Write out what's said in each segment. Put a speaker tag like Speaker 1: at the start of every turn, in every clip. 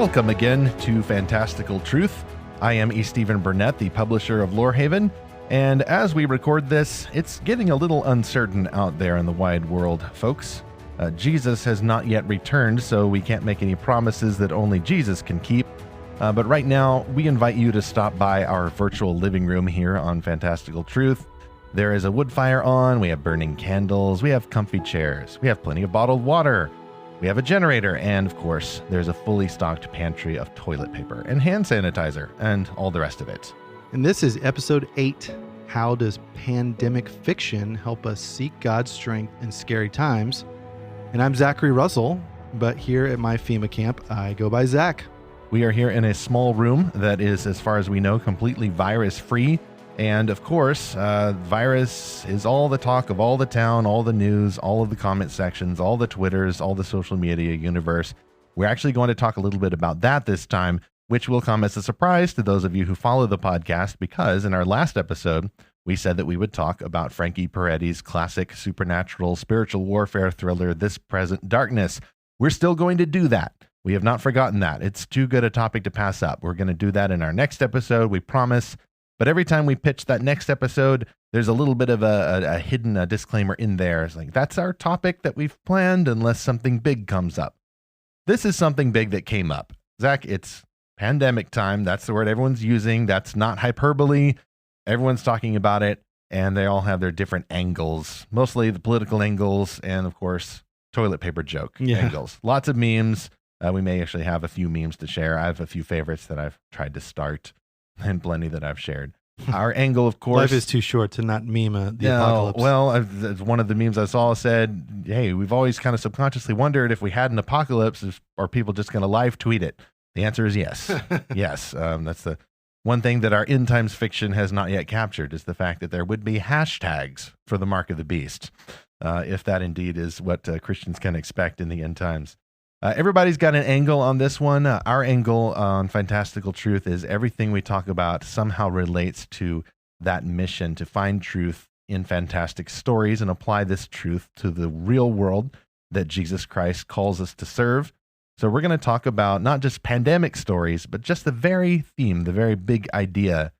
Speaker 1: Welcome again to Fantastical Truth. I am E. Stephen Burnett, the publisher of Lorehaven, and as we record this, it's getting a little uncertain out there in the wide world, folks. Jesus has not yet returned, so we can't make any promises that only Jesus can keep. But right now, we invite you to stop by our virtual living room here on Fantastical Truth. There is a wood fire on, we have burning candles, we have comfy chairs, we have plenty of bottled water, we have a generator, and of course, there's a fully stocked pantry of toilet paper and hand sanitizer and all the rest of it.
Speaker 2: And this is episode 8. How does pandemic fiction help us seek God's strength in scary times? And I'm Zackary Russell, but here at my FEMA camp, I go by Zach.
Speaker 1: We are here in a small room that is, as far as we know, completely virus-free. And of course, virus is all the talk of all the town, all the news, all of the comment sections, all the Twitters, all the social media universe. We're actually going to talk a little bit about that this time, which will come as a surprise to those of you who follow the podcast, because in our last episode, we said that we would talk about Frankie Peretti's classic supernatural spiritual warfare thriller, This Present Darkness. We're still going to do that. We have not forgotten that. It's too good a topic to pass up. We're going to do that in our next episode, we promise. But every time we pitch that next episode, there's a little bit of a hidden disclaimer in there. It's like, that's our topic that we've planned unless something big comes up. This is something big that came up. Zach, it's pandemic time. That's the word everyone's using. That's not hyperbole. Everyone's talking about it, and they all have their different angles, mostly the political angles and, of course, toilet paper joke angles. Lots of memes. We may actually have a few memes to share. I have a few favorites that I've tried to start and plenty that I've shared. Our angle, of course.
Speaker 2: Life is too short to not meme the apocalypse.
Speaker 1: Well, one of the memes I saw said, hey, we've always kind of subconsciously wondered if we had an apocalypse, are people just going to live tweet it? The answer is yes. Yes. That's the one thing that our end times fiction has not yet captured, is the fact that there would be hashtags for the mark of the beast, if that indeed is what Christians can expect in the end times. Everybody's got an angle on this one. Our angle on Fantastical Truth is everything we talk about somehow relates to that mission to find truth in fantastic stories and apply this truth to the real world that Jesus Christ calls us to serve. So we're going to talk about not just pandemic stories, but just the very theme, the very big idea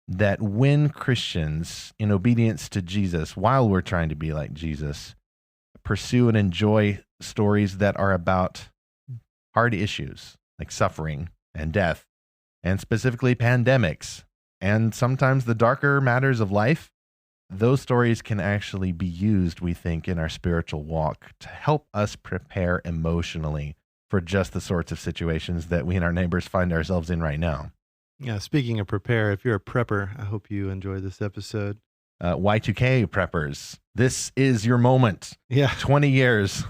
Speaker 1: that when Christians, in obedience to Jesus, while we're trying to be like Jesus, pursue and enjoy stories that are about hard issues like suffering and death, and specifically pandemics, and sometimes the darker matters of life, those stories can actually be used, we think, in our spiritual walk to help us prepare emotionally for just the sorts of situations that we and our neighbors find ourselves in right now.
Speaker 2: Yeah, speaking of prepare, if you're a prepper, I hope you enjoy this episode.
Speaker 1: Y2K preppers, this is your moment.
Speaker 2: Yeah.
Speaker 1: 20 years,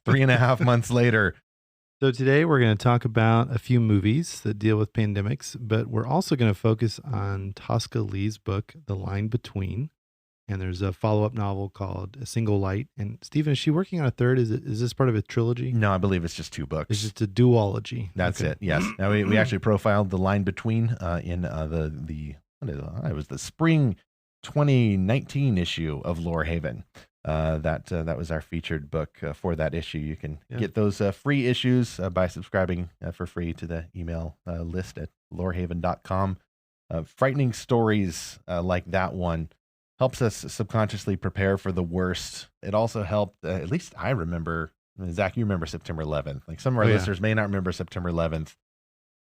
Speaker 1: 3.5 months later.
Speaker 2: So today we're going to talk about a few movies that deal with pandemics, but we're also going to focus on Tosca Lee's book, The Line Between. And there's a follow-up novel called A Single Light. And Stephen, is she working on a third? Is this part of a trilogy?
Speaker 1: No, I believe it's just 2 books.
Speaker 2: It's just a duology.
Speaker 1: That's it. Yes. Now we actually profiled The Line Between in it was the spring 2019 issue of Lorehaven. That was our featured book for that issue. You can get those free issues by subscribing for free to the email list at lorehaven.com. Frightening stories like that one helps us subconsciously prepare for the worst. It also helped, at least I remember, Zach, you remember September 11th. Like some of our listeners may not remember September 11th,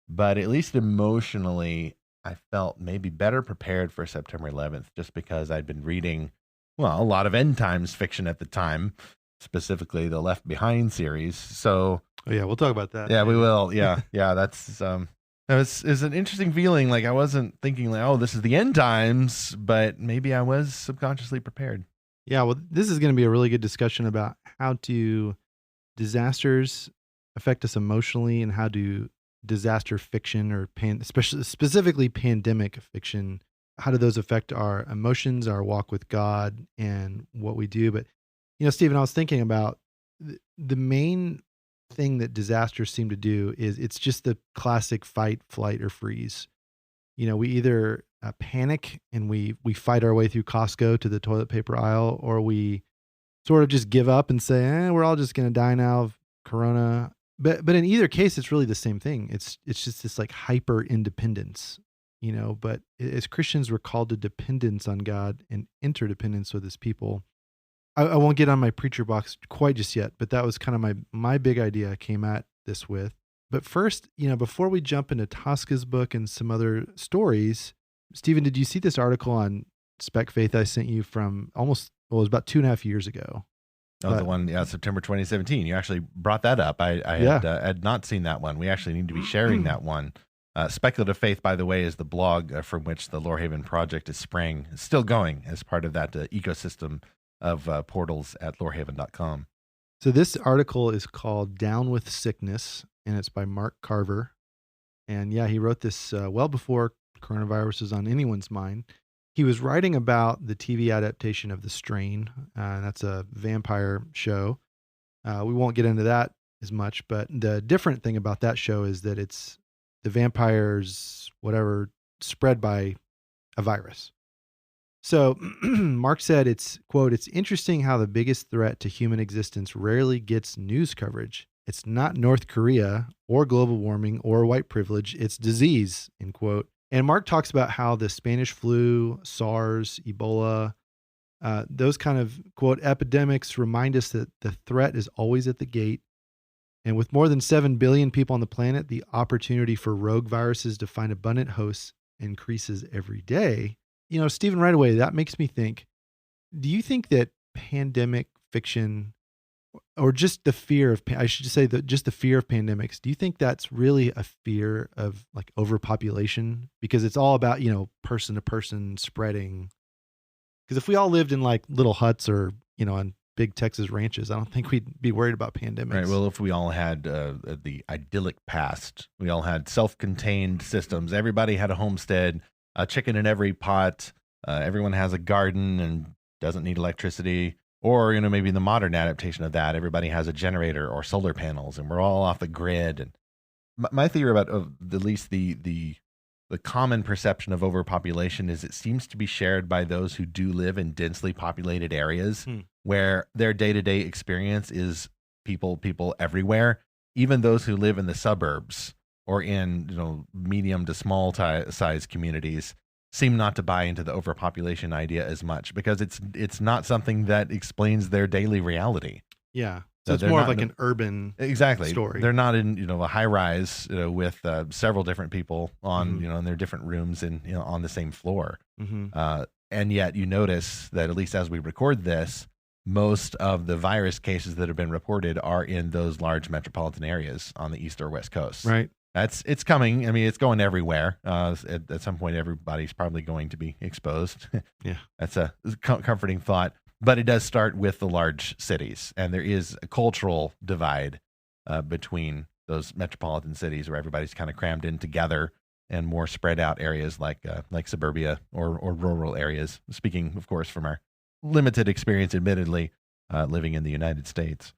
Speaker 1: but at least emotionally, I felt maybe better prepared for September 11th just because I'd been reading, well, a lot of end times fiction at the time, specifically the Left Behind series. So,
Speaker 2: we'll talk about that.
Speaker 1: Yeah, we will. Yeah, that's it's an interesting feeling. Like I wasn't thinking like, oh, this is the end times, but maybe I was subconsciously prepared.
Speaker 2: Yeah, well, this is going to be a really good discussion about how do disasters affect us emotionally, and how do disaster fiction or specifically pandemic fiction, how do those affect our emotions, our walk with God, and what we do? But, Stephen, I was thinking about the main thing that disasters seem to do is it's just the classic fight, flight, or freeze. We either panic and we fight our way through Costco to the toilet paper aisle, or we sort of just give up and say, we're all just going to die now of corona. But in either case, it's really the same thing. It's just this like hyper independence, but as Christians, we're called to dependence on God and interdependence with his people. I won't get on my preacher box quite just yet, but that was kind of my big idea I came at this with. But first, before we jump into Tosca's book and some other stories, Stephen, did you see this article on Spec Faith I sent you from it was about 2.5 years ago?
Speaker 1: Oh, the one, September 2017. You actually brought that up. I had not seen that one. We actually need to be sharing that one. Speculative Faith, by the way, is the blog from which the Lorehaven project is sprang. It's still going as part of that ecosystem of portals at lorehaven.com.
Speaker 2: So this article is called Down with Sickness, and it's by Mark Carver. And he wrote this well before coronavirus was on anyone's mind. He was writing about the TV adaptation of The Strain. That's a vampire show. We won't get into that as much, but the different thing about that show is that it's the vampires, whatever, spread by a virus. So Mark said, it's, quote, "It's interesting how the biggest threat to human existence rarely gets news coverage. It's not North Korea or global warming or white privilege. It's disease," end quote. And Mark talks about how the Spanish flu, SARS, Ebola, those kind of, quote, epidemics remind us that the threat is always at the gate. And with more than 7 billion people on the planet, the opportunity for rogue viruses to find abundant hosts increases every day. Stephen, right away, that makes me think, do you think that pandemic fiction, or just the fear of, I should say that just the fear of pandemics, do you think that's really a fear of like overpopulation? Because it's all about, person to person spreading. Because if we all lived in like little huts or, on big Texas ranches, I don't think we'd be worried about pandemics.
Speaker 1: Right. Well, if we all had the idyllic past, we all had self-contained systems. Everybody had a homestead, a chicken in every pot. Everyone has a garden and doesn't need electricity. Or, maybe the modern adaptation of that, everybody has a generator or solar panels, and we're all off the grid. And my theory about at least the common perception of overpopulation is it seems to be shared by those who do live in densely populated areas where their day-to-day experience is people everywhere. Even those who live in the suburbs or in medium to small size communities seem not to buy into the overpopulation idea as much because it's not something that explains their daily reality.
Speaker 2: Yeah. So it's more of like an urban story.
Speaker 1: They're not in a high rise with several different people on in their different rooms and on the same floor. And yet you notice that at least as we record this, most of the virus cases that have been reported are in those large metropolitan areas on the East or West Coast.
Speaker 2: Right.
Speaker 1: It's coming. I mean, it's going everywhere. At some point, everybody's probably going to be exposed.
Speaker 2: Yeah,
Speaker 1: that's a comforting thought. But it does start with the large cities, and there is a cultural divide between those metropolitan cities where everybody's kind of crammed in together, and more spread out areas like suburbia or rural areas. Speaking, of course, from our limited experience, admittedly, living in the United States.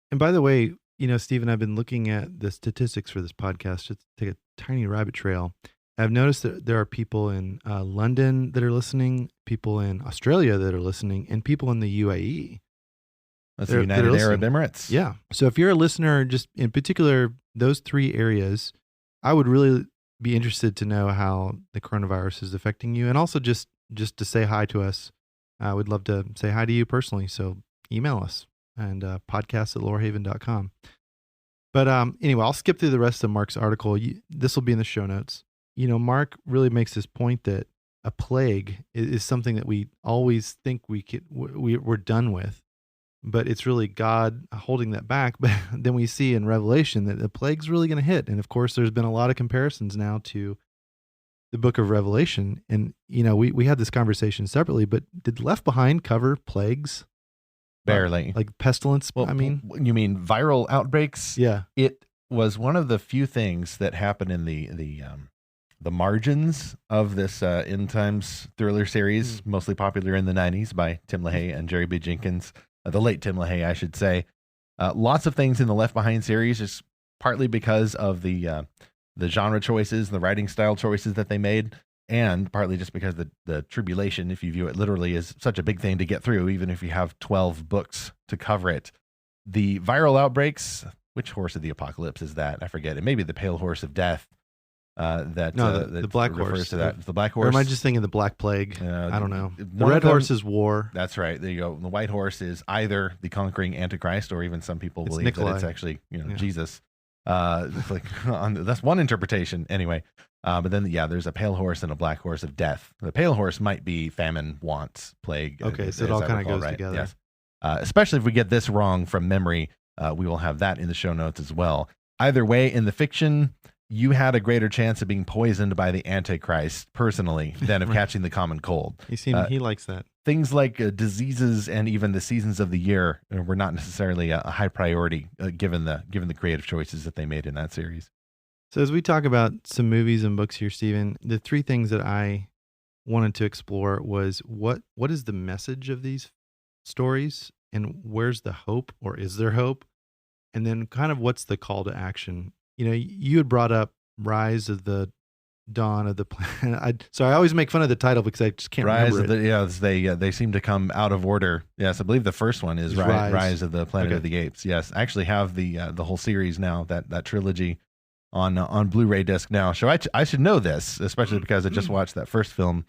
Speaker 2: And by the way, Stephen, I've been looking at the statistics for this podcast just to take a tiny rabbit trail. I've noticed that there are people in London that are listening, people in Australia that are listening, and people in the UAE.
Speaker 1: That's the United Arab Emirates.
Speaker 2: Yeah. So if you're a listener, just in particular, those 3 areas, I would really be interested to know how the coronavirus is affecting you. And also just to say hi to us. I would love to say hi to you personally. So email us. And podcast@lorehaven.com. But anyway, I'll skip through the rest of Mark's article. This will be in the show notes. Mark really makes this point that a plague is something that we always think we're done with, but it's really God holding that back. But then we see in Revelation that the plague's really going to hit. And of course, there's been a lot of comparisons now to the book of Revelation. And, we had this conversation separately, but did Left Behind cover plagues?
Speaker 1: Barely.
Speaker 2: Like pestilence,
Speaker 1: well,
Speaker 2: I mean?
Speaker 1: You mean viral outbreaks?
Speaker 2: Yeah.
Speaker 1: It was one of the few things that happened in the margins of this End Times thriller series, mostly popular in the 90s by Tim LaHaye and Jerry B. Jenkins, the late Tim LaHaye, I should say. Lots of things in the Left Behind series, just partly because of the genre choices, the writing style choices that they made, and partly just because the tribulation, if you view it literally, is such a big thing to get through, even if you have 12 books to cover it. The viral outbreaks, which horse of the apocalypse is that? I forget. It may be the pale horse of death. That
Speaker 2: the black
Speaker 1: refers
Speaker 2: horse
Speaker 1: to that. The black horse.
Speaker 2: Or am I just thinking the black plague? I don't know. The
Speaker 1: One
Speaker 2: red
Speaker 1: of
Speaker 2: horse is war.
Speaker 1: That's right. There you go. The white horse is either the conquering Antichrist, or even some people believe
Speaker 2: Nikolai.
Speaker 1: that it's actually Jesus. It's like that's one interpretation anyway. But then there's a pale horse and a black horse of death. The pale horse might be famine, wants, plague.
Speaker 2: Okay, so it all kind of goes together.
Speaker 1: Yes. Especially if we get this wrong from memory, we will have that in the show notes as well. Either way, in the fiction, you had a greater chance of being poisoned by the Antichrist personally than of catching the common cold.
Speaker 2: He likes that.
Speaker 1: Things like diseases and even the seasons of the year were not necessarily a high priority given the creative choices that they made in that series.
Speaker 2: So as we talk about some movies and books here, Stephen, the three things that I wanted to explore was what is the message of these stories, and where's the hope, or is there hope? And then kind of what's the call to action? You had brought up Rise of the Dawn of the Planet. So I always make fun of the title because I just can't remember it.
Speaker 1: They seem to come out of order. Yes, I believe the first one is Rise of the Planet of the Apes. Yes, I actually have the whole series now, that trilogy on Blu-ray disc now. So I should know this, especially because I just watched that first film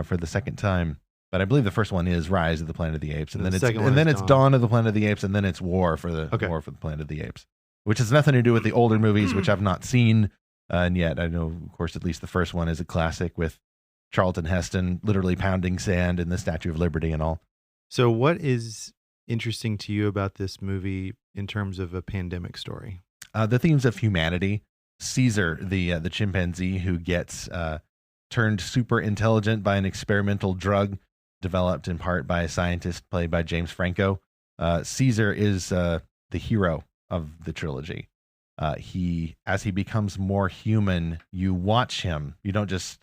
Speaker 1: for the second time. But I believe the first one is Rise of the Planet of the Apes, and then it's Dawn of the Planet of the Apes, and then it's War for the Planet of the Apes, which has nothing to do with the older movies, which I've not seen. And yet I know, of course, at least the first one is a classic with Charlton Heston literally pounding sand in the Statue of Liberty and all.
Speaker 2: So what is interesting to you about this movie in terms of a pandemic story?
Speaker 1: The themes of humanity. Caesar, the chimpanzee who gets turned super intelligent by an experimental drug developed in part by a scientist played by James Franco. Caesar is the hero of the trilogy. As he becomes more human, you watch him. You don't just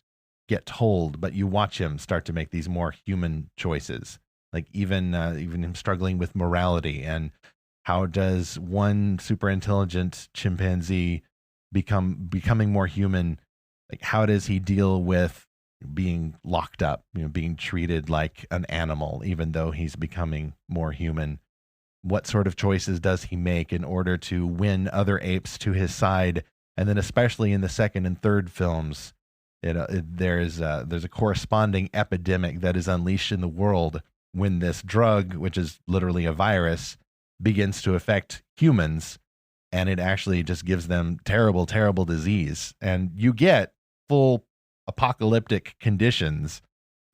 Speaker 1: get told, but you watch him start to make these more human choices. Like even him struggling with morality, and how does one super intelligent chimpanzee becoming more human? Like how does he deal with being locked up, being treated like an animal, even though he's becoming more human? What sort of choices does he make in order to win other apes to his side? And then especially in the second and third films, there's a corresponding epidemic that is unleashed in the world when this drug, which is literally a virus, begins to affect humans, and it actually just gives them terrible, terrible disease. And you get full apocalyptic conditions,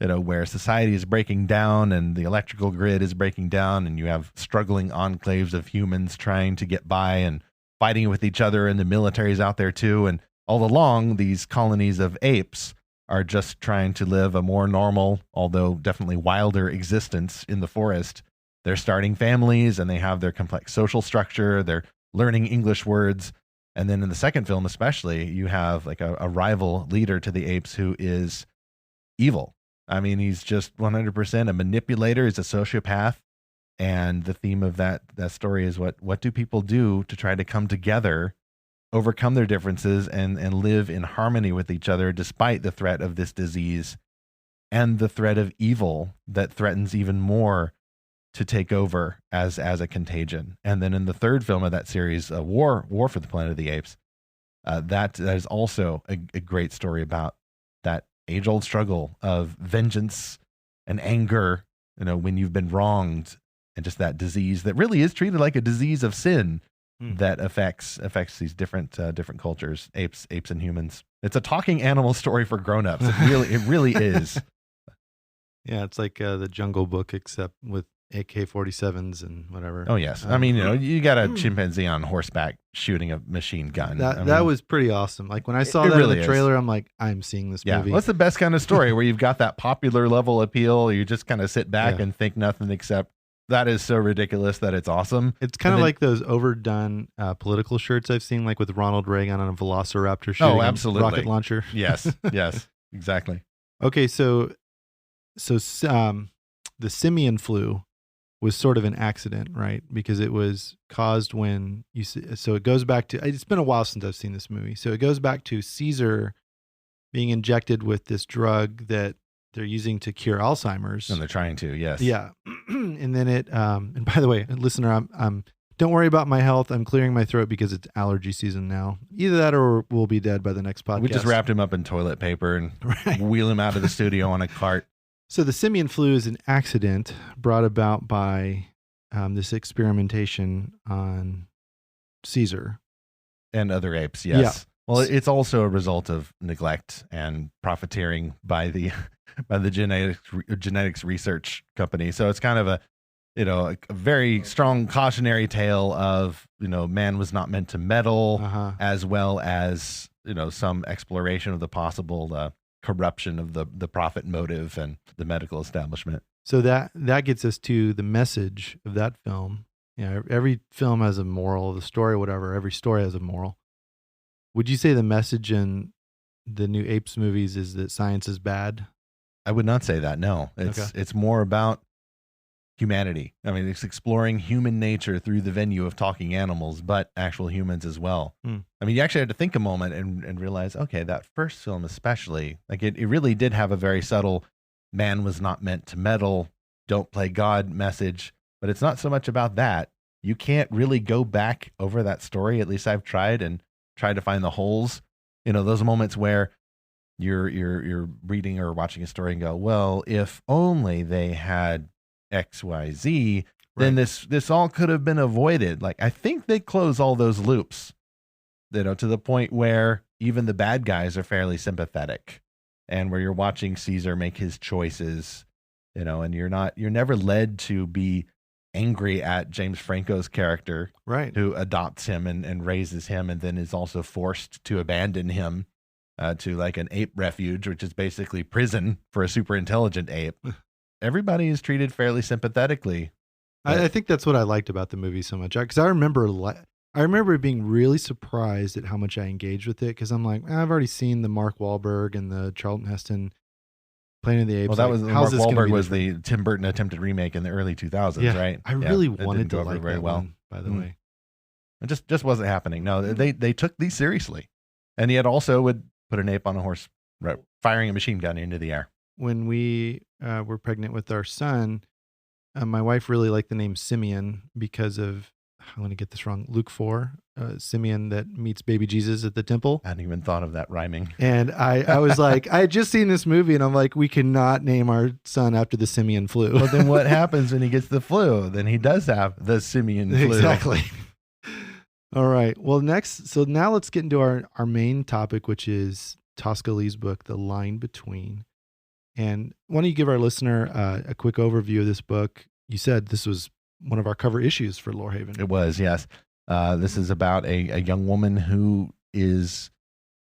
Speaker 1: where society is breaking down and the electrical grid is breaking down, and you have struggling enclaves of humans trying to get by and fighting with each other, and the military's out there too. And all along, these colonies of apes are just trying to live a more normal, although definitely wilder existence in the forest. They're starting families, and they have their complex social structure. They're learning English words. And then in the second film especially, you have like a rival leader to the apes who is evil. I mean, he's just 100% a manipulator. He's a sociopath. And the theme of that story is what do people do to try to come together, overcome their differences, and live in harmony with each other despite the threat of this disease and the threat of evil that threatens even more to take over as a contagion. And then in the third film of that series, War for the Planet of the Apes, that is also a great story about that age-old struggle of vengeance and anger, when you've been wronged, and just that disease that really is treated like a disease of sin that affects these different cultures, apes and humans. It's a talking animal story for grown-ups. It really is.
Speaker 2: Yeah, it's like the Jungle Book, except with AK-47s and whatever.
Speaker 1: Oh yes, I mean, you got a chimpanzee on horseback shooting a machine gun.
Speaker 2: That was pretty awesome. Like when I saw that in the trailer, I'm like, I'm seeing this movie.
Speaker 1: What's the best kind of story where you've got that popular level appeal? You just kind of sit back and think nothing except that is so ridiculous that it's awesome.
Speaker 2: It's kind of like those overdone political shirts I've seen, like with Ronald Reagan on a Velociraptor shooting a rocket launcher.
Speaker 1: Yes, exactly.
Speaker 2: Okay, so the Simian Flu was sort of an accident, right? Because it was caused when so it goes back to, it's been a while since I've seen this movie. So it goes back to Caesar being injected with this drug that they're using to cure Alzheimer's.
Speaker 1: And they're trying to, yes.
Speaker 2: Yeah. And then and by the way, listener, I'm Don't worry about my health. I'm clearing my throat because it's allergy season now. Either that or we'll be dead by the next podcast.
Speaker 1: We just wrapped him up in toilet paper and wheel him out of the studio on a cart.
Speaker 2: So the Simian Flu is an accident brought about by this experimentation on Caesar.
Speaker 1: And other apes, yes. Yeah. Well, it's also a result of neglect and profiteering by the genetics research company. So it's kind of a very strong cautionary tale of, man was not meant to meddle, as well as, some exploration of the possible corruption of the profit motive and the medical establishment.
Speaker 2: So that gets us to the message of that film. Every film has a moral, the story, whatever. Every story has a moral. Would you say the message in the new Apes movies is that science is bad?
Speaker 1: I would not say that. No, it's more about humanity. I mean, it's exploring human nature through the venue of talking animals, but actual humans as well. I mean, you actually had to think a moment and realize, okay, that first film especially, like it really did have a very subtle man was not meant to meddle, don't play God message, but it's not so much about that. You can't really go back over that story. At least I've tried to find the holes, those moments where you're reading or watching a story and go, well, if only they had XYZ, then this all could have been avoided. Like, I think they close all those loops, to the point where even the bad guys are fairly sympathetic, and where you're watching Caesar make his choices, and you're never led to be angry at James Franco's character,
Speaker 2: right,
Speaker 1: who adopts him and raises him, and then is also forced to abandon him to like an ape refuge, which is basically prison for a super intelligent ape. Everybody is treated fairly sympathetically.
Speaker 2: I think that's what I liked about the movie so much, because I remember being really surprised at how much I engaged with it, because I'm like, I've already seen the Mark Wahlberg and the Charlton Heston Planet of the Apes.
Speaker 1: Well, that was Mark Wahlberg was the Tim Burton attempted remake in the early 2000s, right?
Speaker 2: I really wanted to like very well. By the way,
Speaker 1: it just wasn't happening. No, they took these seriously, and yet also would put an ape on a horse, firing a machine gun into the air.
Speaker 2: When we were pregnant with our son, my wife really liked the name Simian because of, I'm going to get this wrong, Luke 4, Simian that meets baby Jesus at the temple.
Speaker 1: I hadn't even thought of that rhyming.
Speaker 2: And I was like, I had just seen this movie and I'm like, we cannot name our son after the Simian flu.
Speaker 1: Well, then what happens when he gets the flu? Then he does have the Simian flu.
Speaker 2: Exactly. All right. Well, now let's get into our main topic, which is Tosca Lee's book, The Line Between. And why don't you give our listener a quick overview of this book? You said this was one of our cover issues for Lorehaven.
Speaker 1: It was, yes. This is about a young woman who is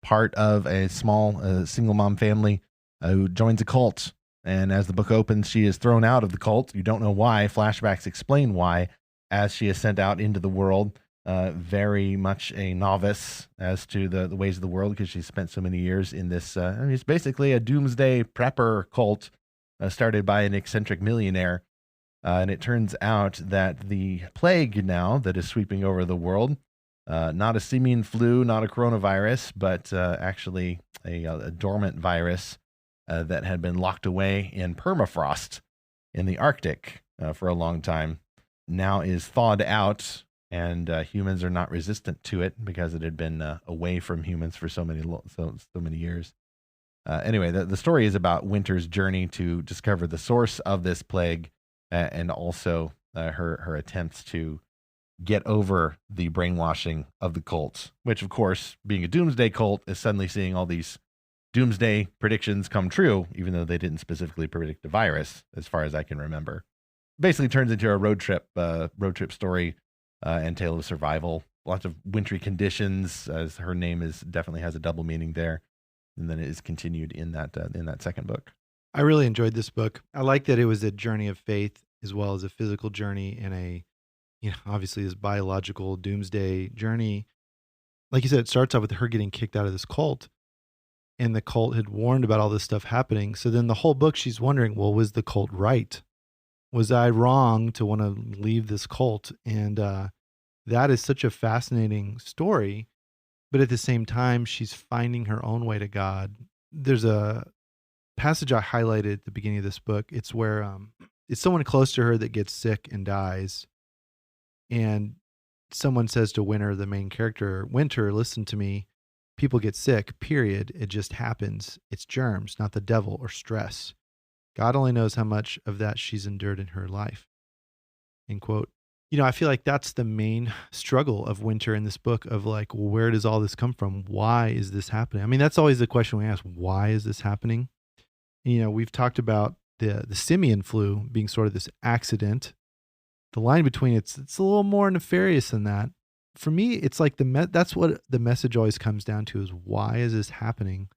Speaker 1: part of a small single mom family who joins a cult. And as the book opens, she is thrown out of the cult. You don't know why. Flashbacks explain why, as she is sent out into the world, very much a novice as to the ways of the world, because she's spent so many years in this. It's basically a doomsday prepper cult started by an eccentric millionaire. And it turns out that the plague now that is sweeping over the world, not a simian flu, not a coronavirus, but actually a dormant virus that had been locked away in permafrost in the Arctic for a long time, now is thawed out, and humans are not resistant to it because it had been away from humans for so many years. Anyway, the story is about Winter's journey to discover the source of this plague, and also her attempts to get over the brainwashing of the cult, which, of course, being a doomsday cult, is suddenly seeing all these doomsday predictions come true, even though they didn't specifically predict a virus, as far as I can remember. Basically turns into a road trip story and tale of survival. Lots of wintry conditions, as her name definitely has a double meaning there. And then it is continued in that second book.
Speaker 2: I really enjoyed this book. I like that it was a journey of faith as well as a physical journey, and obviously this biological doomsday journey. Like you said, it starts off with her getting kicked out of this cult, and the cult had warned about all this stuff happening. So then the whole book, she's wondering, well, was the cult right? Was I wrong to want to leave this cult? And that is such a fascinating story. But at the same time, she's finding her own way to God. There's a passage I highlighted at the beginning of this book. It's where it's someone close to her that gets sick and dies. And someone says to Winter, the main character, Winter, listen to me. People get sick, period. It just happens. It's germs, not the devil or stress. God only knows how much of that she's endured in her life. End quote. I feel like that's the main struggle of Winter in this book of like, well, where does all this come from? Why is this happening? I mean, that's always the question we ask. Why is this happening? We've talked about the Simian Flu being sort of this accident. The line between it's a little more nefarious than that. For me, it's like that's what the message always comes down to is why is this happening?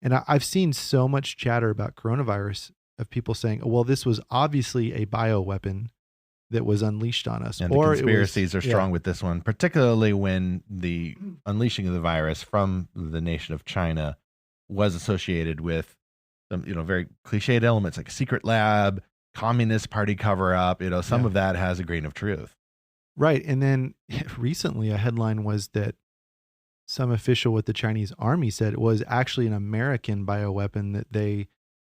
Speaker 2: And I've seen so much chatter about coronavirus of people saying, oh, well, this was obviously a bioweapon that was unleashed on us.
Speaker 1: And the conspiracies are strong with this one, particularly when the unleashing of the virus from the nation of China was associated with some, very cliched elements like a secret lab, Communist Party cover-up. Some of that has a grain of truth.
Speaker 2: Right. And then recently a headline was that some official with the Chinese army said it was actually an American bioweapon that they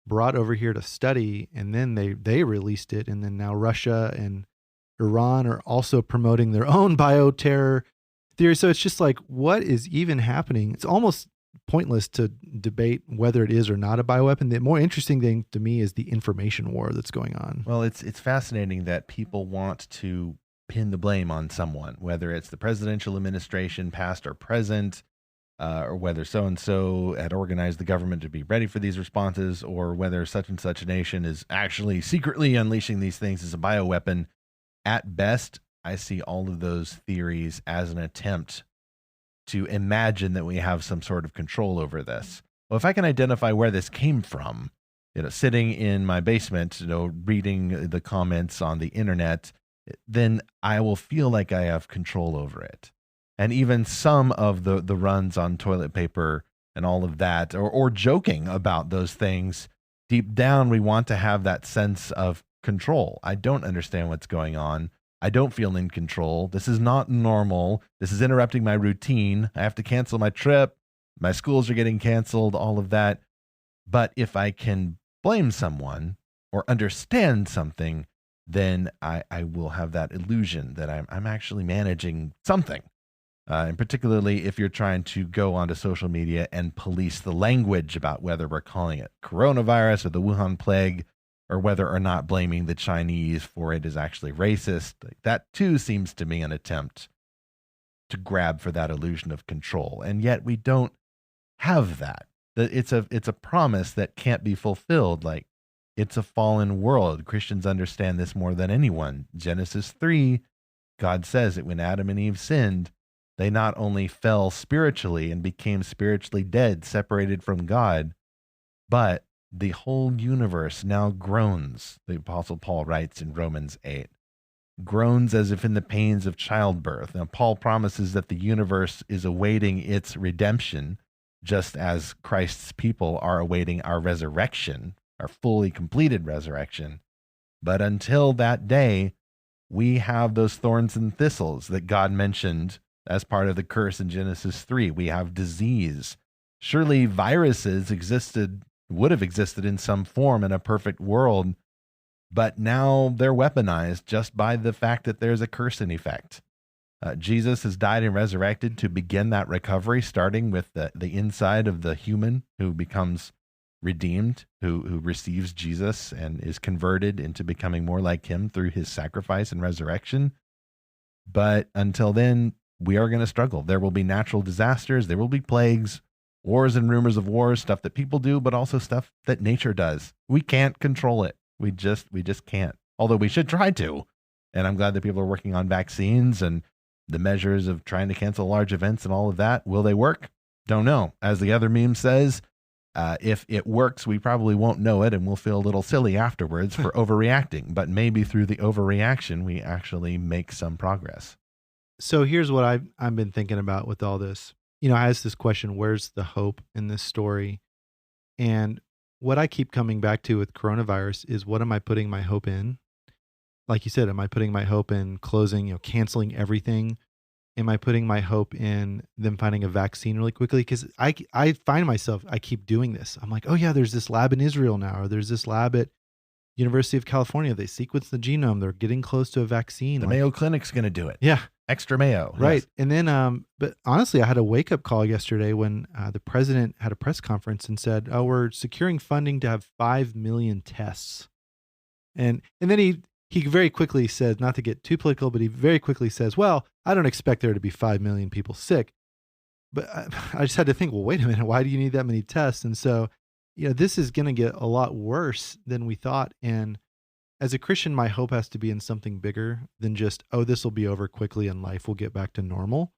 Speaker 2: brought over here to study, and then they released it, and then now Russia and Iran are also promoting their own bioterror theory. So it's just like, what is even happening? It's almost pointless to debate whether it is or not a bioweapon. The more interesting thing to me is the information war that's going on.
Speaker 1: Well, it's fascinating that people want to pin the blame on someone, whether it's the presidential administration, past or present, or whether so-and-so had organized the government to be ready for these responses, or whether such and such a nation is actually secretly unleashing these things as a bioweapon. At best, I see all of those theories as an attempt to imagine that we have some sort of control over this. Well, if I can identify where this came from, sitting in my basement, reading the comments on the internet, then I will feel like I have control over it. And even some of the runs on toilet paper and all of that, or joking about those things, deep down, we want to have that sense of control. I don't understand what's going on. I don't feel in control. This is not normal. This is interrupting my routine. I have to cancel my trip. My schools are getting canceled, all of that. But if I can blame someone or understand something, then I will have that illusion that I'm actually managing something. And particularly if you're trying to go onto social media and police the language about whether we're calling it coronavirus or the Wuhan plague, or whether or not blaming the Chinese for it is actually racist. That too seems to me an attempt to grab for that illusion of control. And yet we don't have that. It's a promise that can't be fulfilled. Like, it's a fallen world. Christians understand this more than anyone. Genesis 3, God says that when Adam and Eve sinned, they not only fell spiritually and became spiritually dead, separated from God, but the whole universe now groans, the Apostle Paul writes in Romans 8. Groans as if in the pains of childbirth. Now, Paul promises that the universe is awaiting its redemption, just as Christ's people are awaiting our resurrection, our fully completed resurrection. But until that day, we have those thorns and thistles that God mentioned as part of the curse in Genesis 3. We have disease. Surely viruses would have existed in some form in a perfect world, but now they're weaponized just by the fact that there's a curse in effect. Jesus has died and resurrected to begin that recovery, starting with the inside of the human who becomes redeemed, who receives Jesus and is converted into becoming more like him through his sacrifice and resurrection. But until then, we are going to struggle. There will be natural disasters. There will be plagues, wars and rumors of wars, stuff that people do, but also stuff that nature does. We can't control it. We just can't. Although we should try to. And I'm glad that people are working on vaccines and the measures of trying to cancel large events and all of that. Will they work? Don't know. As the other meme says, if it works, we probably won't know it, and we'll feel a little silly afterwards for overreacting. But maybe through the overreaction, we actually make some progress.
Speaker 2: So here's what I've been thinking about with all this. I asked this question, where's the hope in this story? And what I keep coming back to with coronavirus is, what am I putting my hope in? Like you said, am I putting my hope in closing, canceling everything? Am I putting my hope in them finding a vaccine really quickly? Because I find myself, I keep doing this. I'm like, oh yeah, there's this lab in Israel now, or there's this lab at University of California, they sequenced the genome. They're getting close to a vaccine.
Speaker 1: The Mayo Clinic's going to do it.
Speaker 2: Yeah.
Speaker 1: Extra Mayo.
Speaker 2: Right.
Speaker 1: Yes.
Speaker 2: And then, but honestly, I had a wake up call yesterday when the president had a press conference and said, "Oh, we're securing funding to have 5 million tests." And then he very quickly says, not to get too political, but he very quickly says, "Well, I don't expect there to be 5 million people sick." But I just had to think, well, wait a minute, why do you need that many tests? And so, this is going to get a lot worse than we thought. And as a Christian, my hope has to be in something bigger than just, oh, this will be over quickly and life will get back to normal.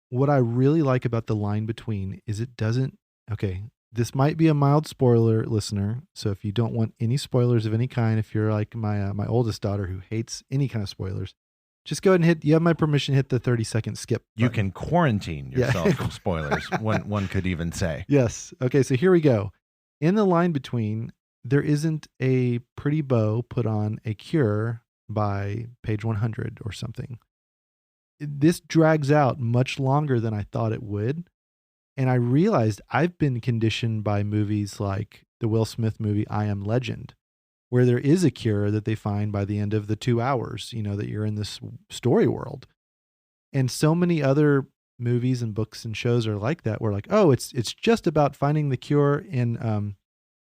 Speaker 2: What I really like about The Line Between is it doesn't, okay, this might be a mild spoiler, listener. So if you don't want any spoilers of any kind, if you're like my oldest daughter who hates any kind of spoilers, just go ahead and you have my permission, hit the 30-second skip button.
Speaker 1: You can quarantine yourself from spoilers, one could even say.
Speaker 2: Yes. Okay, so here we go. In The Line Between, there isn't a pretty bow put on a cure by page 100 or something. This drags out much longer than I thought it would. And I realized I've been conditioned by movies like the Will Smith movie, I Am Legend, where there is a cure that they find by the end of the 2 hours, that you're in this story world. And so many other movies and books and shows are like that. We're like, oh, it's just about finding the cure in,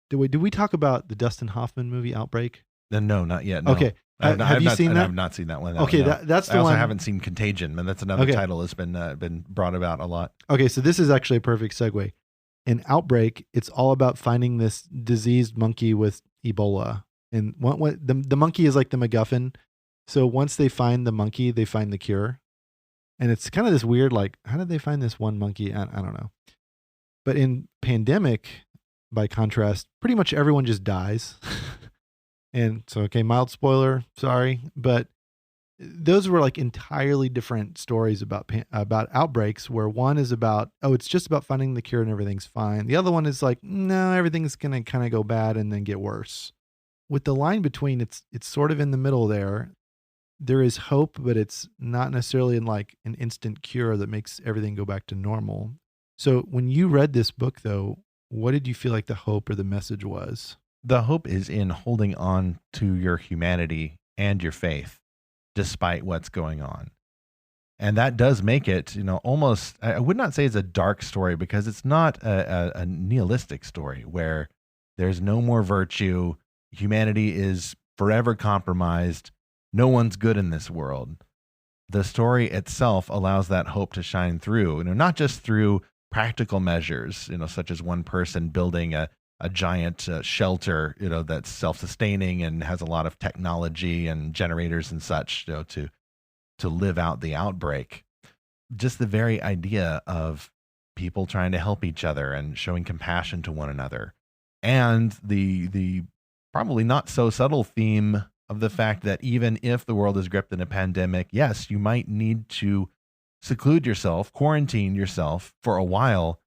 Speaker 2: did we talk about the Dustin Hoffman movie Outbreak?
Speaker 1: No, not yet. No.
Speaker 2: Okay. Have you seen that?
Speaker 1: I have not seen that one.
Speaker 2: Okay,
Speaker 1: no.
Speaker 2: That's the one.
Speaker 1: I also haven't seen Contagion, and that's another title that's been brought about a lot.
Speaker 2: Okay, so this is actually a perfect segue. In Outbreak, it's all about finding this diseased monkey with Ebola. And the monkey is like the MacGuffin. So once they find the monkey, they find the cure. And it's kind of this weird, like, how did they find this one monkey? I don't know. But in Pandemic, by contrast, pretty much everyone just dies. And so, okay, mild spoiler, sorry. But those were like entirely different stories about outbreaks, where one is about, oh, it's just about finding the cure and everything's fine. The other one is like, no, everything's going to kind of go bad and then get worse. With The Line Between, it's sort of in the middle there. There is hope, but it's not necessarily in like an instant cure that makes everything go back to normal. So when you read this book, though, what did you feel like the hope or the message was?
Speaker 1: The hope is in holding on to your humanity and your faith, despite what's going on. And that does make it, almost, I would not say it's a dark story, because it's not a nihilistic story where there's no more virtue. Humanity is forever compromised. No one's good in this world. The story itself allows that hope to shine through, not just through practical measures, such as one person building a giant shelter, that's self-sustaining and has a lot of technology and generators and such, to live out the outbreak. Just the very idea of people trying to help each other and showing compassion to one another, and the probably not so subtle theme of the fact that even if the world is gripped in a pandemic, yes, you might need to seclude yourself, quarantine yourself for a while,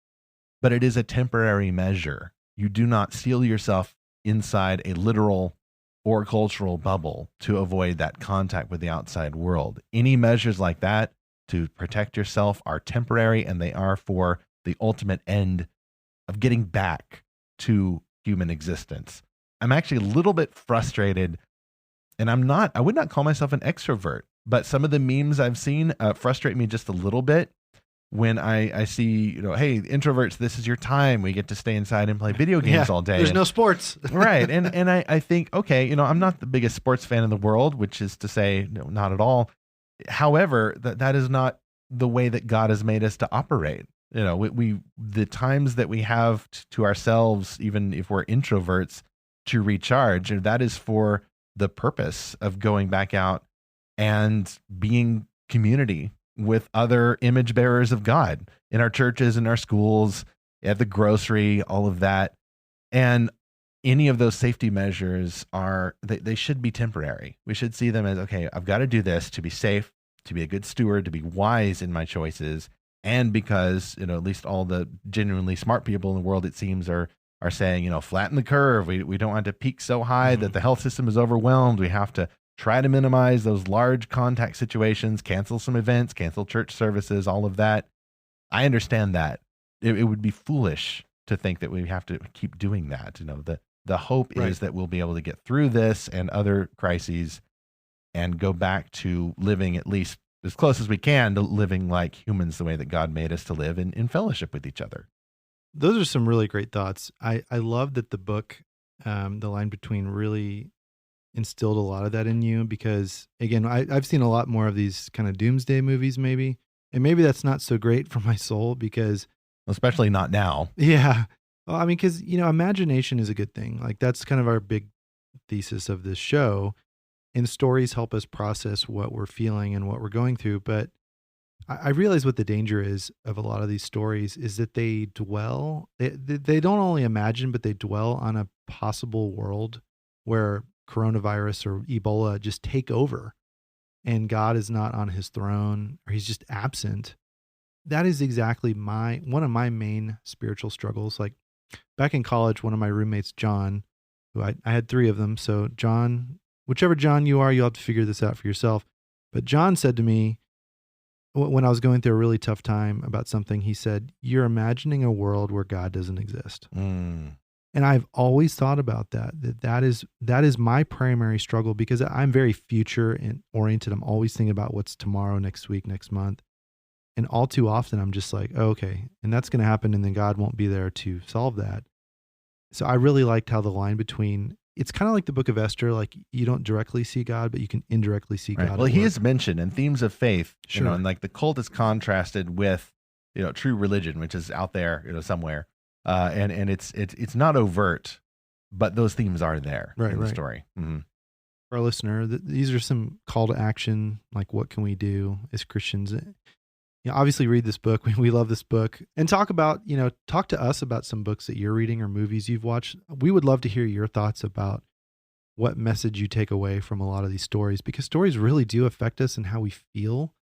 Speaker 1: but it is a temporary measure. You do not seal yourself inside a literal or cultural bubble to avoid that contact with the outside world. Any measures like that to protect yourself are temporary, and they are for the ultimate end of getting back to human existence. I'm actually a little bit frustrated, and I would not call myself an extrovert, but some of the memes I've seen frustrate me just a little bit when I see, hey, introverts, this is your time. We get to stay inside and play video games all day.
Speaker 2: There's no sports.
Speaker 1: Right. And I think, okay, I'm not the biggest sports fan in the world, which is to say, no, not at all. However, that is not the way that God has made us to operate. The times that we have to ourselves, even if we're introverts, to recharge, that is for the purpose of going back out and being community with other image bearers of God in our churches, in our schools, at the grocery, all of that. And any of those safety measures they should be temporary. We should see them as, okay, I've got to do this to be safe, to be a good steward, to be wise in my choices. And because, at least all the genuinely smart people in the world, it seems, are saying, flatten the curve. We don't want to peak so high that the health system is overwhelmed. We have to try to minimize those large contact situations, cancel some events, cancel church services, all of that. I understand that. It would be foolish to think that we have to keep doing that. The The hope is that we'll be able to get through this and other crises and go back to living at least as close as we can to living like humans the way that God made us to live in fellowship with each other.
Speaker 2: Those are some really great thoughts. I love that the book, The Line Between, really instilled a lot of that in you because, again, I've seen a lot more of these kind of doomsday movies maybe, and maybe that's not so great for my soul because...
Speaker 1: Especially not now.
Speaker 2: Yeah. Well, I mean, because, imagination is a good thing. Like, that's kind of our big thesis of this show. And stories help us process what we're feeling and what we're going through. But I realize what the danger is of a lot of these stories is that they don't only imagine, but they dwell on a possible world where coronavirus or Ebola just take over and God is not on his throne or he's just absent. That is exactly one of my main spiritual struggles. Like back in college, one of my roommates, John, who I had 3 of them. So John, whichever John you are, you'll have to figure this out for yourself. But John said to me, when I was going through a really tough time about something, he said, "You're imagining a world where God doesn't exist." And I've always thought about that is my primary struggle because I'm very future and oriented. I'm always thinking about what's tomorrow, next week, next month. And all too often I'm just like, oh, okay, and that's going to happen. And then God won't be there to solve that. So I really liked how the line between, it's kind of like the book of Esther, like you don't directly see God, but you can indirectly see God.
Speaker 1: Well, he is mentioned in themes of faith,
Speaker 2: sure.
Speaker 1: And like the cult is contrasted with, true religion, which is out there, somewhere. And it's not overt, but those themes are there in the story. Mm-hmm.
Speaker 2: For our listener, these are some call to action, like what can we do as Christians? Obviously read this book. We love this book. And talk to us about some books that you're reading or movies you've watched. We would love to hear your thoughts about what message you take away from a lot of these stories, because stories really do affect us and how we feel.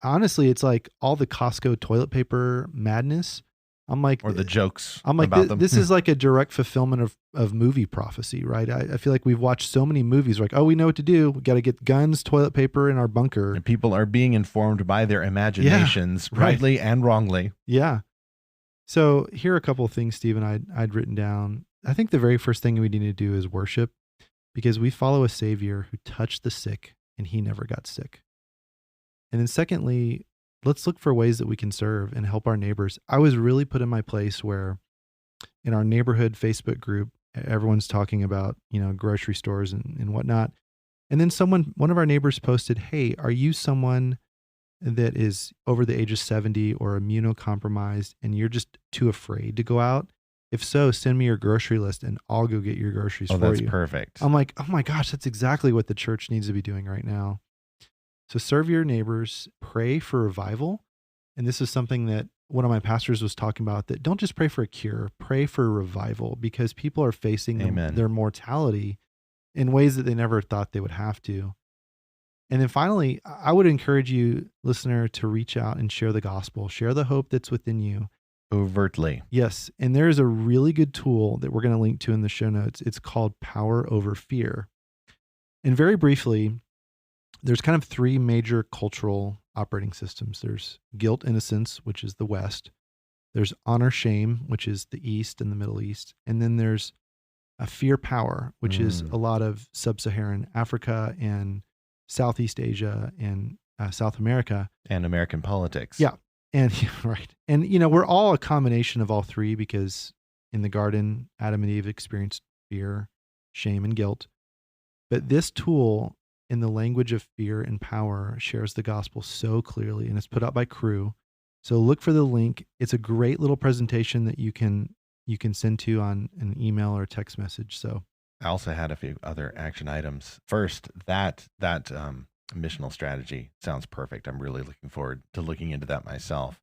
Speaker 2: Honestly, it's like all the Costco toilet paper madness. I'm like,
Speaker 1: or the jokes.
Speaker 2: I'm like,
Speaker 1: about them.
Speaker 2: This is like a direct fulfillment of movie prophecy, right? I feel like we've watched so many movies, like, oh, we know what to do. We got to get guns, toilet paper in our bunker.
Speaker 1: And people are being informed by their imaginations, rightly and wrongly.
Speaker 2: Yeah. So here are a couple of things, Stephen, I'd written down. I think the very first thing we need to do is worship, because we follow a Savior who touched the sick and he never got sick. And then secondly, let's look for ways that we can serve and help our neighbors. I was really put in my place where in our neighborhood Facebook group, everyone's talking about, grocery stores and whatnot. And then one of our neighbors posted, "Hey, are you someone that is over the age of 70 or immunocompromised and you're just too afraid to go out? If so, send me your grocery list and I'll go get your groceries for you."
Speaker 1: That's perfect.
Speaker 2: I'm like, oh my gosh, that's exactly what the church needs to be doing right now. So serve your neighbors, pray for revival. And this is something that one of my pastors was talking about, that don't just pray for a cure, pray for revival, because people are facing their mortality in ways that they never thought they would have to. And then finally, I would encourage you, listener, to reach out and share the gospel, share the hope that's within you.
Speaker 1: Overtly.
Speaker 2: Yes. And there is a really good tool that we're going to link to in the show notes. It's called Power Over Fear. And very briefly, there's kind of 3 major cultural operating systems. There's guilt, innocence, which is the West. There's honor, shame, which is the East and the Middle East. And then there's a fear, power, which is a lot of sub-Saharan Africa and Southeast Asia and South America.
Speaker 1: And American politics.
Speaker 2: Yeah. And right. And, we're all a combination of all 3, because in the garden, Adam and Eve experienced fear, shame, and guilt. But this tool, in the language of fear and power, shares the gospel so clearly, and it's put out by Crew. So look for the link. It's a great little presentation that you can send to on an email or text message. So
Speaker 1: I also had a few other action items. First, that missional strategy sounds perfect. I'm really looking forward to looking into that myself.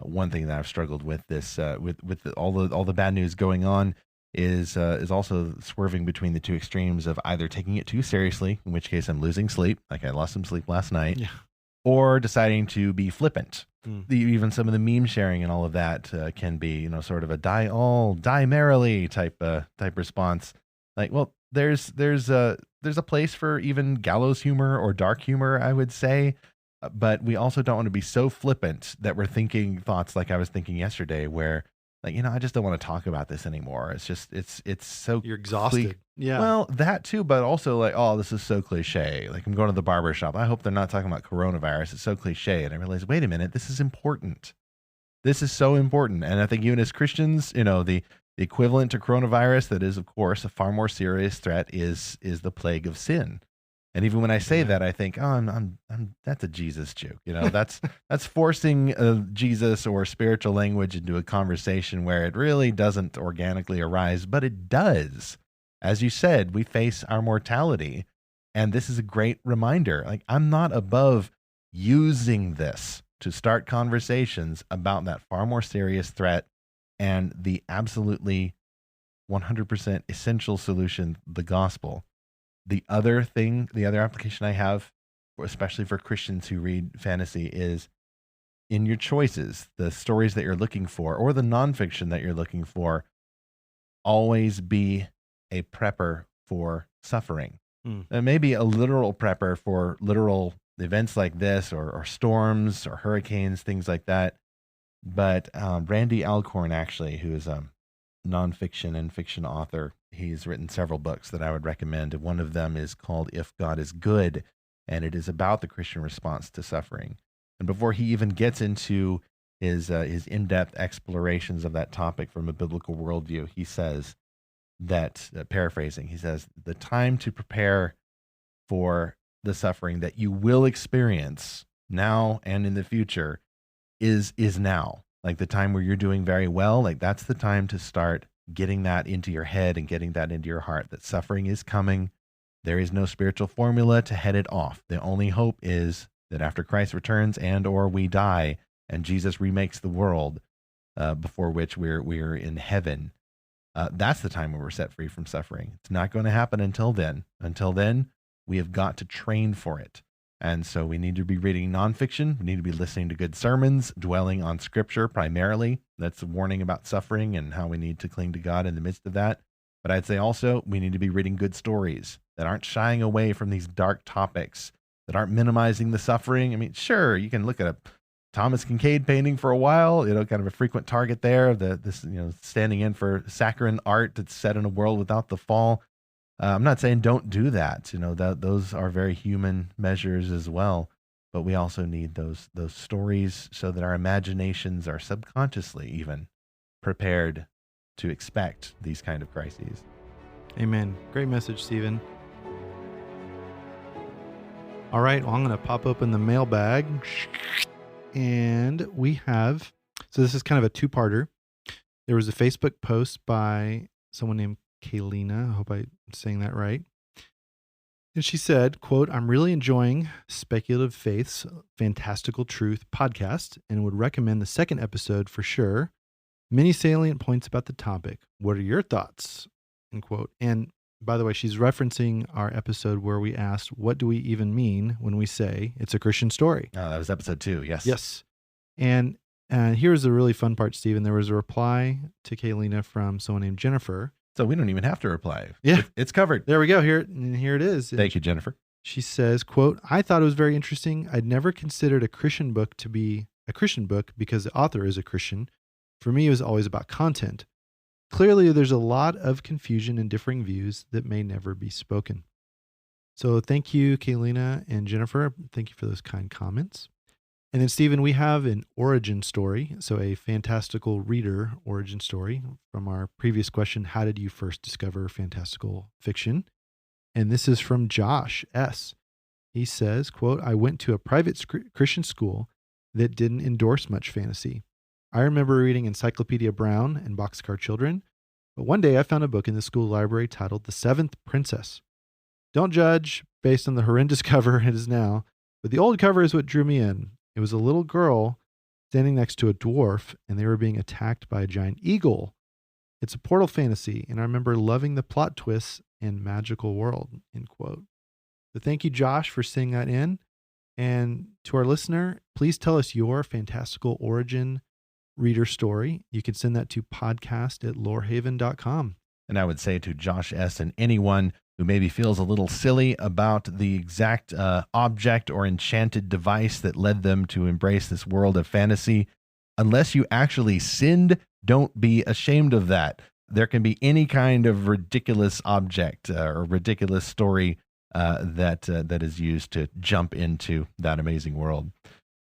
Speaker 1: One thing that I've struggled with this with all the bad news going on is also swerving between the 2 extremes of either taking it too seriously, in which case I'm losing sleep, like I lost some sleep last night, or deciding to be flippant. Even some of the meme sharing and all of that can be, sort of a die merrily type response. Like, well, there's a place for even gallows humor or dark humor, I would say, but we also don't want to be so flippant that we're thinking thoughts like I was thinking yesterday, where like, I just don't want to talk about this anymore. It's just, it's so
Speaker 2: You're exhausted. Yeah.
Speaker 1: Well, that too, but also like, oh, this is so cliche. Like I'm going to the barber shop. I hope they're not talking about coronavirus. It's so cliche. And I realized, wait a minute, this is important. This is so important. And I think even as Christians, the equivalent to coronavirus that is, of course, a far more serious threat is the plague of sin. And even when I say that, I think, oh, I'm that's a Jesus joke. That's forcing Jesus or spiritual language into a conversation where it really doesn't organically arise, but it does. As you said, we face our mortality, and this is a great reminder. Like I'm not above using this to start conversations about that far more serious threat and the absolutely 100% essential solution, the gospel. The other application I have, especially for Christians who read fantasy, is in your choices, the stories that you're looking for or the nonfiction that you're looking for, always be a prepper for suffering. And maybe a literal prepper for literal events like this or storms or hurricanes, things like that. But Randy Alcorn, actually, who is a nonfiction and fiction author, he's written several books that I would recommend. One of them is called If God is Good, and it is about the Christian response to suffering. And before he even gets into his in-depth explorations of that topic from a biblical worldview, he says that, paraphrasing, he says, the time to prepare for the suffering that you will experience now and in the future is now. Like the time where you're doing very well, like that's the time to start getting that into your head and getting that into your heart, that suffering is coming. There is no spiritual formula to head it off. The only hope is that after Christ returns and or we die and Jesus remakes the world, before which we're in heaven, that's the time when we're set free from suffering. It's not going to happen until then. Until then, we have got to train for it. And so we need to be reading nonfiction. We need to be listening to good sermons, dwelling on scripture primarily. That's a warning about suffering and how we need to cling to God in the midst of that. But I'd say also we need to be reading good stories that aren't shying away from these dark topics, that aren't minimizing the suffering. I mean, sure, you can look at a Thomas Kincaid painting for a while, kind of a frequent target there, this standing in for saccharine art that's set in a world without the fall. I'm not saying don't do that. Those are very human measures as well. But we also need those stories so that our imaginations are subconsciously even prepared to expect these kind of crises.
Speaker 2: Amen. Great message, Stephen. All right. Well, I'm going to pop open the mailbag. And we have, so this is kind of a two-parter. There was a Facebook post by someone named Kaylina. I hope I'm saying that right. And she said, quote, I'm really enjoying Speculative Faith's Fantastical Truth podcast and would recommend the second episode for sure. Many salient points about the topic. What are your thoughts? End quote. And by the way, she's referencing our episode where we asked, what do we even mean when we say it's a Christian story?
Speaker 1: Oh, that was episode 2. Yes.
Speaker 2: Yes. And here's the really fun part, Stephen. There was a reply to Kaylina from someone named Jennifer.
Speaker 1: So we don't even have to reply.
Speaker 2: Yeah.
Speaker 1: It's covered.
Speaker 2: There we go. Here it is.
Speaker 1: Thank you, Jennifer.
Speaker 2: She says, quote, I thought it was very interesting. I'd never considered a Christian book to be a Christian book because the author is a Christian. For me, it was always about content. Clearly, there's a lot of confusion and differing views that may never be spoken. So thank you, Kaylina and Jennifer. Thank you for those kind comments. And then, Stephen, we have an origin story, so a fantastical reader origin story from our previous question, how did you first discover fantastical fiction? And this is from Josh S. He says, quote, I went to a private Christian school that didn't endorse much fantasy. I remember reading Encyclopedia Brown and Boxcar Children, but one day I found a book in the school library titled The Seventh Princess. Don't judge based on the horrendous cover it is now, but the old cover is what drew me in. It was a little girl standing next to a dwarf, and they were being attacked by a giant eagle. It's a portal fantasy, and I remember loving the plot twists and magical world, end quote. So thank you, Josh, for sending that in. And to our listener, please tell us your fantastical origin reader story. You can send that to podcast@lorehaven.com.
Speaker 1: And I would say to Josh S. and anyone who maybe feels a little silly about the exact object or enchanted device that led them to embrace this world of fantasy, unless you actually sinned Don't be ashamed of that. There can be any kind of ridiculous object or ridiculous story that is used to jump into that amazing world.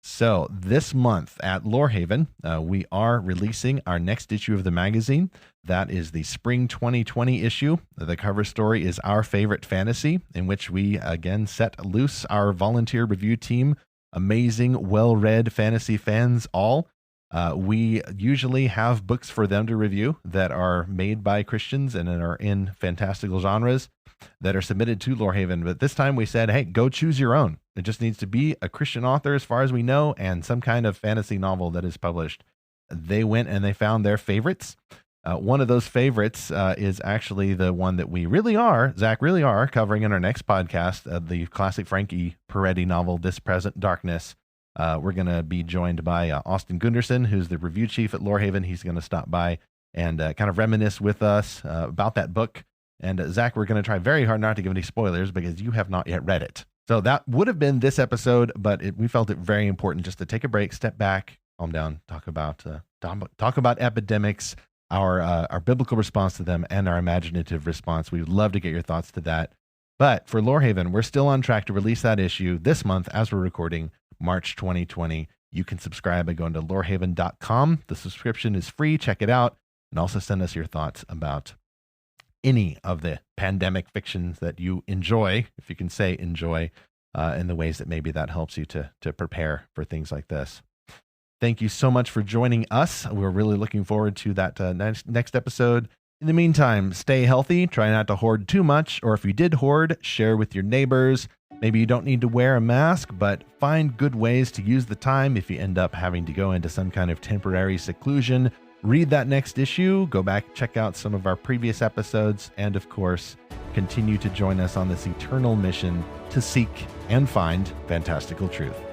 Speaker 1: So this month at Lorehaven, we are releasing our next issue of the magazine. That is the spring 2020 issue. The cover story is Our Favorite Fantasy, in which we again set loose our volunteer review team. Amazing, well-read fantasy fans all. We usually have books for them to review that are made by Christians and are in fantastical genres that are submitted to Lorehaven. But this time we said, hey, go choose your own. It just needs to be a Christian author as far as we know and some kind of fantasy novel that is published. They went and they found their favorites. One of those favorites is actually the one that Zach really are covering in our next podcast, the classic Frankie Peretti novel, This Present Darkness. We're going to be joined by Austin Gunderson, who's the review chief at Lorehaven. He's going to stop by and kind of reminisce with us about that book. And Zach, we're going to try very hard not to give any spoilers because you have not yet read it. So that would have been this episode, but we felt it very important just to take a break, step back, calm down, talk about epidemics, our biblical response to them, and our imaginative response. We would love to get your thoughts to that. But for Lorehaven, we're still on track to release that issue this month as we're recording, March 2020. You can subscribe by going to lorehaven.com. The subscription is free. Check it out. And also send us your thoughts about any of the pandemic fictions that you enjoy, if you can say enjoy, in the ways that maybe that helps you to prepare for things like this. Thank you so much for joining us. We're really looking forward to that next episode. In the meantime, stay healthy. Try not to hoard too much, or if you did hoard, share with your neighbors. Maybe you don't need to wear a mask, but find good ways to use the time if you end up having to go into some kind of temporary seclusion. Read that next issue, go back, check out some of our previous episodes, and of course, continue to join us on this eternal mission to seek and find fantastical truth.